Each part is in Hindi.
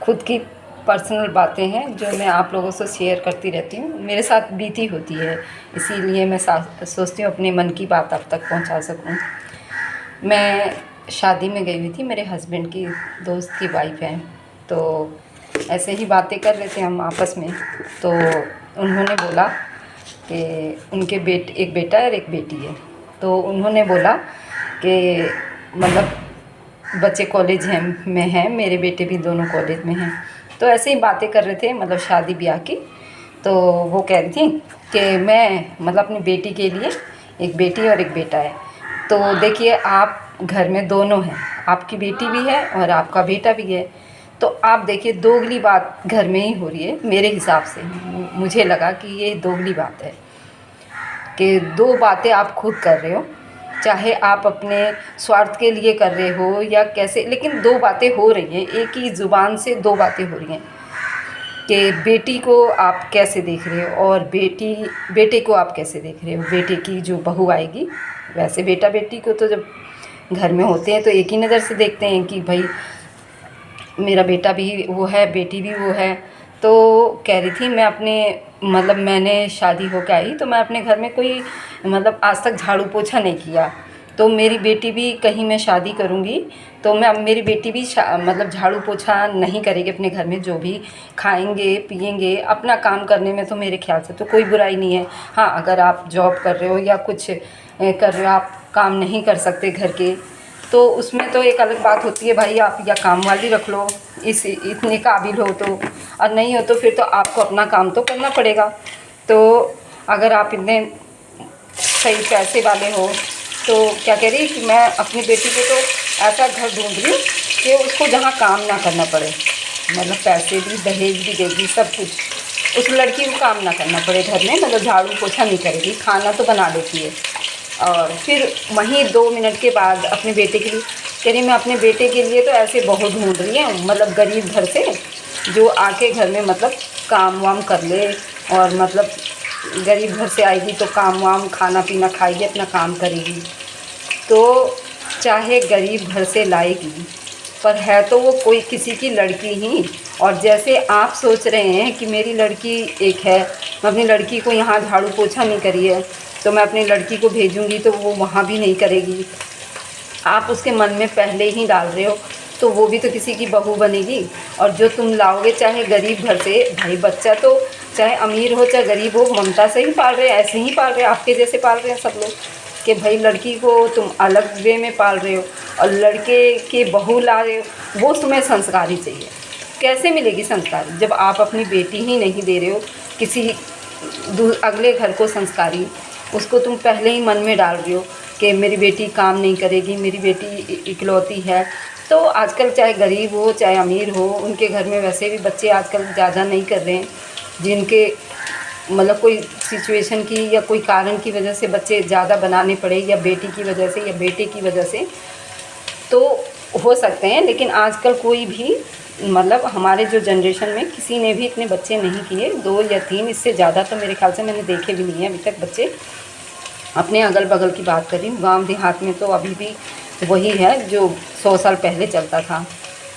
खुद की पर्सनल बातें हैं जो मैं आप लोगों से शेयर करती रहती हूँ, मेरे साथ बीती होती है, इसीलिए मैं सोचती हूँ अपने मन की बात आप तक पहुँचा सकूँ। मैं शादी में गई हुई थी, मेरे हस्बैंड की दोस्त की वाइफ है, तो ऐसे ही बातें कर रहे थे हम आपस में। तो उन्होंने बोला कि उनके एक बेटा है और एक बेटी है। तो उन्होंने बोला कि मतलब बच्चे कॉलेज में हैं, मेरे बेटे भी दोनों कॉलेज में हैं। तो ऐसे ही बातें कर रहे थे मतलब शादी ब्याह की। तो वो कह रही थी कि मैं मतलब अपनी बेटी के लिए, एक बेटी और एक बेटा है, तो देखिए आप घर में दोनों हैं, आपकी बेटी भी है और आपका बेटा भी है, तो आप देखिए दोगली बात घर में ही हो रही है। मेरे हिसाब से मुझे लगा कि ये दोगली बात है कि दो बातें आप खुद कर रहे हो, चाहे आप अपने स्वार्थ के लिए कर रहे हो या कैसे, लेकिन दो बातें हो रही हैं, एक ही ज़ुबान से दो बातें हो रही हैं कि बेटी को आप कैसे देख रहे हो और बेटे को आप कैसे देख रहे हो। बेटे की जो बहू आएगी, वैसे बेटा बेटी को तो जब घर में होते हैं तो एक ही नज़र से देखते हैं कि भाई मेरा बेटा भी वो है, बेटी भी वो है। तो कह रही थी मैं अपने मतलब मैंने शादी होकर आई तो मैं अपने घर में कोई मतलब आज तक झाड़ू पोछा नहीं किया, तो मेरी बेटी भी कहीं मैं शादी करूँगी तो मेरी बेटी भी मतलब झाड़ू पोछा नहीं करेगी अपने घर में, जो भी खाएंगे पिएंगे अपना काम करने में तो मेरे ख्याल से तो कोई बुराई नहीं है। हाँ, अगर आप जॉब कर रहे हो या कुछ कर रहे हो, आप काम नहीं कर सकते घर के, तो उसमें तो एक अलग बात होती है, भाई आप या काम वाली रख लो इतने काबिल हो तो, और नहीं हो तो फिर तो आपको अपना काम तो करना पड़ेगा। तो अगर आप इतने सही पैसे वाले हो तो क्या कह रही कि मैं अपनी बेटी को तो ऐसा घर ढूंढ रही हूँ कि उसको जहाँ काम ना करना पड़े, मतलब पैसे भी दहेज भी देगी सब कुछ, उस लड़की को काम ना करना पड़े घर में, मतलब झाड़ू पोछा नहीं करेगी, खाना तो बना लेती है। और फिर वहीं 2 मिनट के बाद अपने बेटे के लिए कह रही मैं अपने बेटे के लिए तो ऐसे बहू ढूंढ रही हूँ, मतलब गरीब घर से जो आके घर में मतलब काम वाम कर ले, और मतलब गरीब घर से आएगी तो काम वाम खाना पीना खाएगी, अपना काम करेगी। तो चाहे गरीब घर से लाएगी पर है तो वो कोई किसी की लड़की ही। और जैसे आप सोच रहे हैं कि मेरी लड़की एक है, मैं अपनी लड़की को यहाँ झाड़ू पोछा नहीं करी है तो मैं अपनी लड़की को भेजूँगी तो वो वहाँ भी नहीं करेगी, आप उसके मन में पहले ही डाल रहे हो, तो वो भी तो किसी की बहू बनेगी। और जो तुम लाओगे चाहे गरीब घर से, भाई बच्चा तो चाहे अमीर हो चाहे गरीब हो, ममता से ही पाल रहे हैं, ऐसे ही पाल रहे हैं, आपके जैसे पाल रहे हैं सब लोग, कि भाई लड़की को तुम अलग वे में पाल रहे हो और लड़के के बहू ला रहे हो, वो तुम्हें संस्कारी चाहिए। कैसे मिलेगी संस्कारी जब आप अपनी बेटी ही नहीं दे रहे हो किसी अगले घर को संस्कारी, उसको तुम पहले ही मन में डाल रहे हो कि मेरी बेटी काम नहीं करेगी, मेरी बेटी इकलौती है। तो आजकल चाहे गरीब हो चाहे अमीर हो, उनके घर में वैसे भी बच्चे आजकल ज़्यादा नहीं कर रहे हैं, जिनके मतलब कोई सिचुएशन की या कोई कारण की वजह से बच्चे ज़्यादा बनाने पड़े, या बेटी की वजह से या बेटे की वजह से, तो हो सकते हैं। लेकिन आजकल कोई भी मतलब हमारे जो जनरेशन में किसी ने भी इतने बच्चे नहीं किए, 2 या 3, इससे ज़्यादा तो मेरे ख्याल से मैंने देखे भी नहीं हैं अभी तक बच्चे। अपने अगल बगल की बात कर रही हूँ, गाँव देहात में तो अभी भी वही है जो 100 साल पहले चलता था।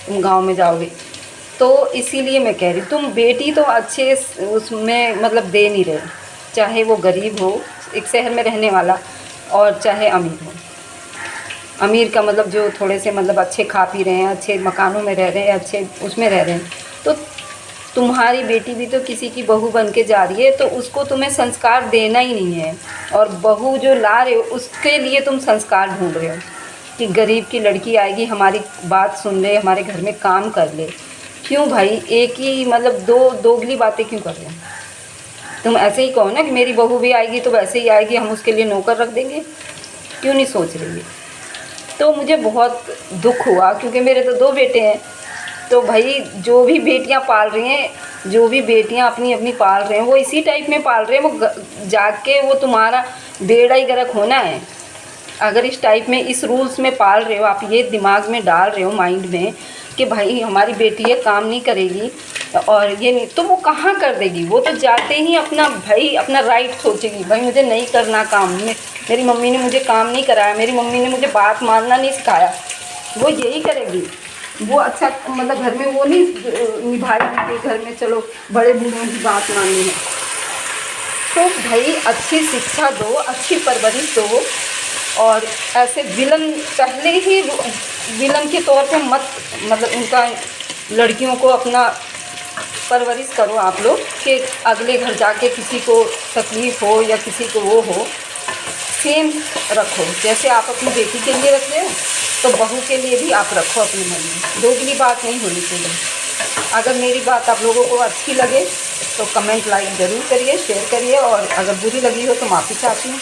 तुम गाँव में जाओगे तो इसीलिए मैं कह रही हूँ, तुम बेटी तो अच्छे उसमें मतलब दे नहीं रहे, चाहे वो गरीब हो एक शहर में रहने वाला और चाहे अमीर हो। अमीर का मतलब जो थोड़े से मतलब अच्छे खा पी रहे हैं, अच्छे मकानों में रह रहे हैं, अच्छे उसमें रह रहे हैं, तो तुम्हारी बेटी भी तो किसी की बहू बन के जा रही है, तो उसको तुम्हें संस्कार देना ही नहीं है। और बहू जो ला रहे हो उसके लिए तुम संस्कार ढूंढ रहे हो कि गरीब की लड़की आएगी, हमारी बात सुन ले, हमारे घर में काम कर ले। क्यों भाई, एक ही मतलब दोगली बातें क्यों कर रहे हो? तुम ऐसे ही कहो ना कि मेरी बहू भी आएगी तो वैसे ही आएगी, हम उसके लिए नौकर रख देंगे, क्यों नहीं सोच रही है? तो मुझे बहुत दुख हुआ क्योंकि मेरे तो 2 बेटे हैं। तो भाई जो भी बेटियां पाल रही हैं, जो भी बेटियां अपनी अपनी पाल रहे हैं, वो इसी टाइप में पाल रहे हैं, वो जाके वो तुम्हारा बेड़ा ही गर्क होना है। अगर इस टाइप में इस रूल्स में पाल रहे हो, आप ये दिमाग में डाल रहे हो माइंड में कि भाई हमारी बेटी है काम नहीं करेगी और ये नहीं, तो वो कहाँ कर देगी? वो तो जाते ही अपना भाई अपना राइट सोचेगी, भाई मुझे नहीं करना काम, मेरी मम्मी ने मुझे काम नहीं कराया, मेरी मम्मी ने मुझे बात मानना नहीं सिखाया, वो यही करेगी। वो अच्छा मतलब घर में वो नहीं निभाएगी कि घर में चलो बड़े बूढ़ों की बात माननी है। तो भाई अच्छी शिक्षा दो, अच्छी परवरिश दो, और ऐसे विलन पहले ही विलन के तौर पे मत मतलब उनका लड़कियों को अपना परवरिश करो आप लोग कि अगले घर जाके किसी को तकलीफ़ हो या किसी को वो हो, सेम रखो। जैसे आप अपनी बेटी के लिए रख रहे हो तो बहू के लिए भी आप रखो अपने मन में, दोगली बात नहीं होनी चाहिए। अगर मेरी बात आप लोगों को अच्छी लगे तो कमेंट लाइक ज़रूर करिए, शेयर करिए, और अगर बुरी लगी हो तो माफ़ी चाहती हूँ।